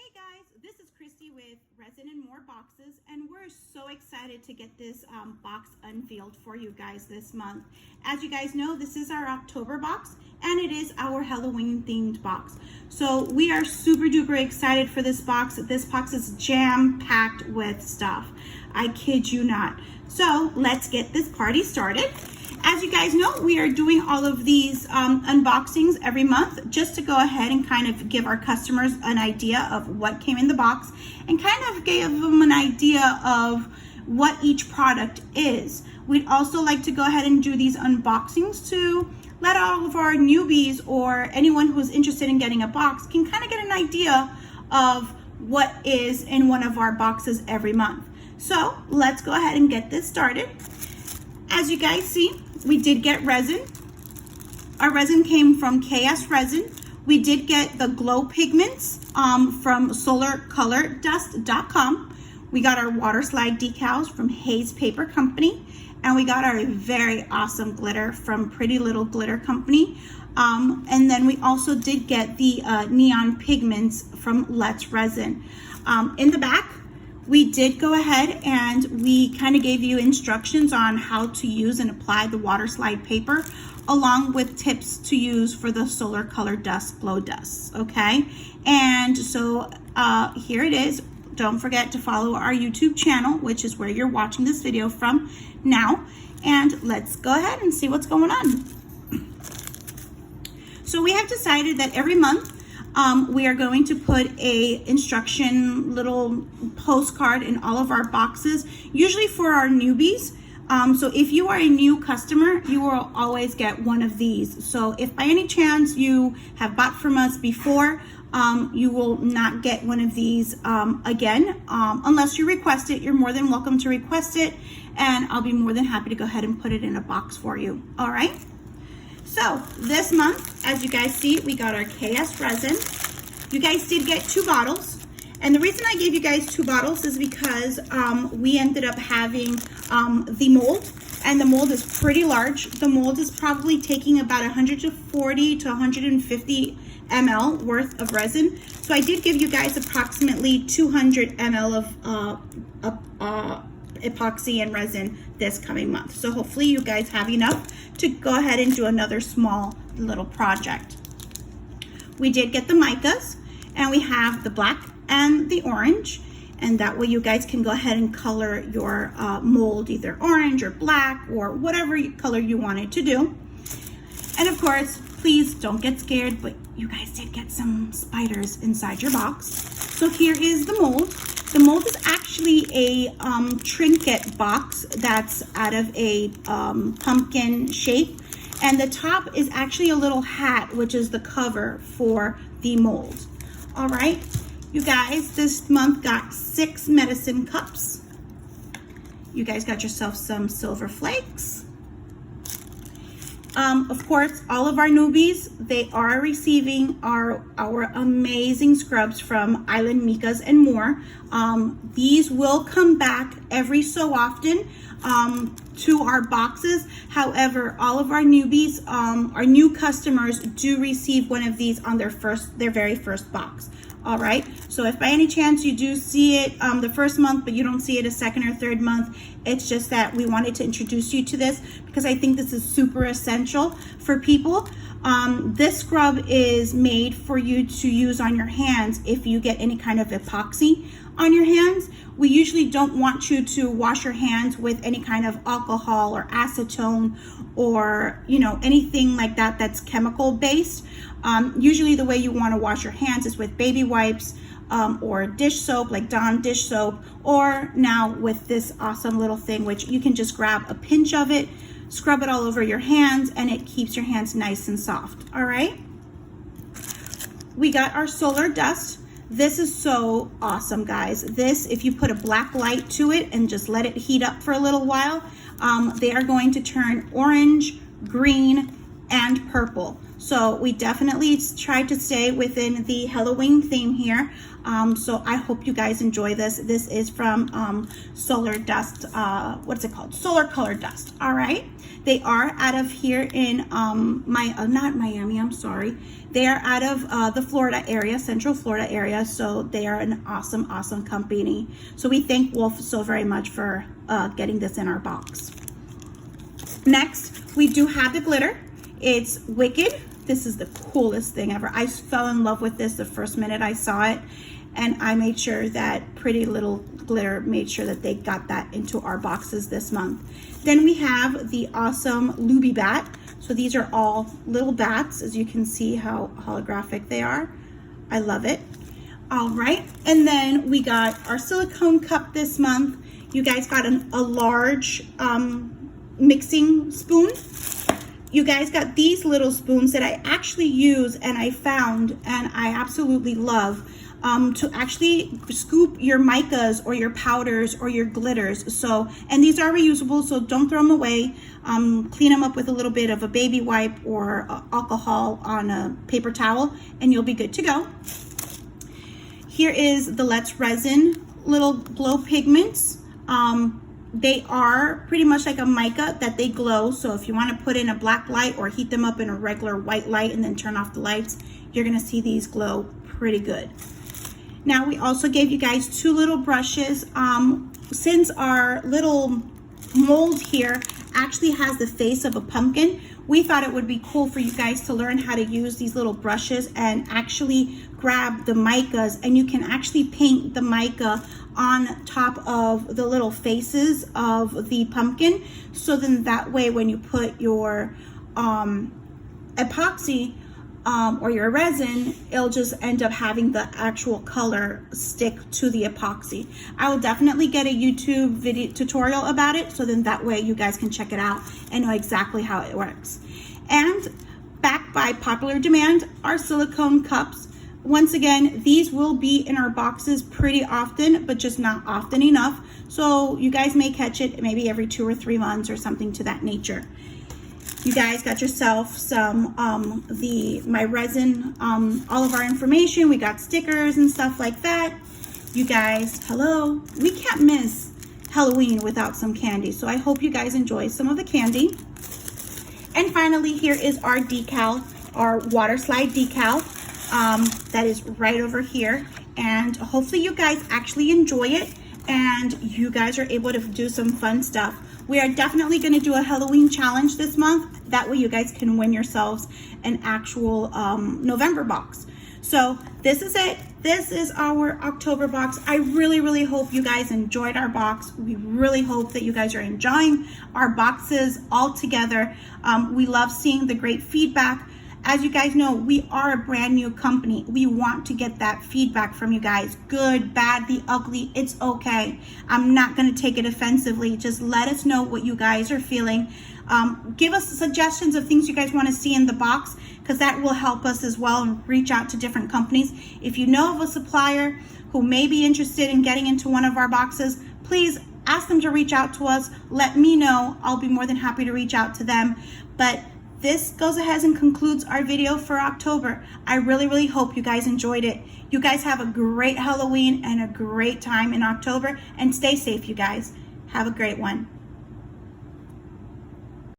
Hey guys, this is Christy with Resin and More Boxes, and we're so excited to get this box unveiled for you guys this month. As you guys know, this is our October box, and it is our Halloween themed box. So we are super duper excited for this box. This box is jam-packed with stuff. I kid you not. So let's get this party started. As you guys know, we are doing all of these unboxings every month just to go ahead and kind of give our customers an idea of what came in the box and kind of give them an idea of what each product is. We'd also like to go ahead and do these unboxings to let all of our newbies or anyone who's interested in getting a box can kind of get an idea of what is in one of our boxes every month. So let's go ahead and get this started. As you guys see, we did get resin. Our resin came from KS Resin. We did get the glow pigments from solarcolordust.com. We got our water slide decals from Hayes Paper Company. And we got our very awesome glitter from Pretty Little Glitter Company. And then we also did get the neon pigments from Let's Resin. In the back, we did go ahead and we kind of gave you instructions on how to use and apply the water slide paper, along with tips to use for the Solar Color Dust Glow Dust, okay? And so here it is. Don't forget to follow our YouTube channel, which is where you're watching this video from now. And let's go ahead and see what's going on. So we have decided that every month, we are going to put a instruction little postcard in all of our boxes, usually for our newbies. So if you are a new customer, you will always get one of these. So if by any chance you have bought from us before, you will not get one of these again, unless you request it. You're more than welcome to request it, and I'll be more than happy to go ahead and put it in a box for you. All right. So this month, as you guys see, we got our KS Resin. You guys did get 2 bottles. And the reason I gave you guys 2 bottles is because we ended up having the mold. And the mold is pretty large. The mold is probably taking about 140 to 150 ml worth of resin. So I did give you guys approximately 200 ml of epoxy and resin this coming month. So hopefully you guys have enough to go ahead and do another small little project. We did get the micas, and we have the black and the orange, and that way you guys can go ahead and color your mold either orange or black or whatever color you wanted to do. And of course, please don't get scared, but you guys did get some spiders inside your box. So here is the mold. The mold is actually a trinket box that's out of a pumpkin shape. And the top is actually a little hat, which is the cover for the mold. All right, you guys, this month got 6 medicine cups. You guys got yourself some silver flakes. Of course, all of our newbies, they are receiving our amazing scrubs from Island Micas and More. These will come back every so often to our boxes. However, all of our newbies, our new customers do receive one of these on their very first box. All right, so if by any chance you do see it the first month, but you don't see it a second or third month, it's just that we wanted to introduce you to this because I think this is super essential for people. This scrub is made for you to use on your hands if you get any kind of epoxy on your hands. We usually don't want you to wash your hands with any kind of alcohol or acetone or, you know, anything like that that's chemical based. Usually the way you want to wash your hands is with baby wipes or dish soap, like Dawn dish soap, or now with this awesome little thing, which you can just grab a pinch of it, scrub it all over your hands, and it keeps your hands nice and soft. All right. We got our solar dust. This is so awesome, guys. This, if you put a black light to it and just let it heat up for a little while, they are going to turn orange, green, and purple. So we definitely tried to stay within the Halloween theme here. So I hope you guys enjoy this. This is from Solar Dust, what's it called? Solar Color Dust, all right? They are out of here in, not Miami, I'm sorry. They are out of the Florida area, Central Florida area. So they are an awesome, awesome company. So we thank Wolf so very much for getting this in our box. Next, we do have the glitter. It's Wicked. This is the coolest thing ever. I fell in love with this the first minute I saw it, and I made sure that Pretty Little Glitter made sure that they got that into our boxes this month. Then we have the awesome Luby Bat. So these are all little bats, as you can see how holographic they are. I love it. All right, and then we got our silicone cup this month. You guys got a large mixing spoon. You guys got these little spoons that I actually use and I found and I absolutely love to actually scoop your micas or your powders or your glitters. So, and these are reusable, so don't throw them away. Clean them up with a little bit of a baby wipe or alcohol on a paper towel and you'll be good to go. Here is the Let's Resin little glow pigments. They are pretty much like a mica that they glow. So if you want to put in a black light or heat them up in a regular white light and then turn off the lights, you're going to see these glow pretty good. Now we also gave you guys two little brushes. Since our little mold here actually has the face of a pumpkin, we thought it would be cool for you guys to learn how to use these little brushes and actually grab the micas, and you can actually paint the mica on top of the little faces of the pumpkin. So then that way when you put your epoxy or your resin, it'll just end up having the actual color stick to the epoxy. I will definitely get a YouTube video tutorial about it, so then that way you guys can check it out and know exactly how it works. And back by popular demand, our silicone cups. Once again, these will be in our boxes pretty often, but just not often enough. So you guys may catch it maybe every 2 or 3 months or something to that nature. You guys got yourself some my resin, all of our information. We got stickers and stuff like that. You guys, hello, we can't miss Halloween without some candy. So I hope you guys enjoy some of the candy. And finally, here is our decal, our water slide decal. That is right over here, and hopefully you guys actually enjoy it and you guys are able to do some fun stuff. We are definitely going to do a Halloween challenge this month. That way you guys can win yourselves an actual November box. So this is it. This is our October box. I really hope you guys enjoyed our box. We really hope that you guys are enjoying our boxes all together. We love seeing the great feedback. As you guys know, we are a brand new company. We want to get that feedback from you guys. Good, bad, the ugly, it's okay. I'm not gonna take it offensively. Just let us know what you guys are feeling. Give us suggestions of things you guys wanna see in the box, because that will help us as well and reach out to different companies. If you know of a supplier who may be interested in getting into one of our boxes, please ask them to reach out to us. Let me know. I'll be more than happy to reach out to them. But this goes ahead and concludes our video for October. I really hope you guys enjoyed it. You guys have a great Halloween and a great time in October, and stay safe, you guys. Have a great one.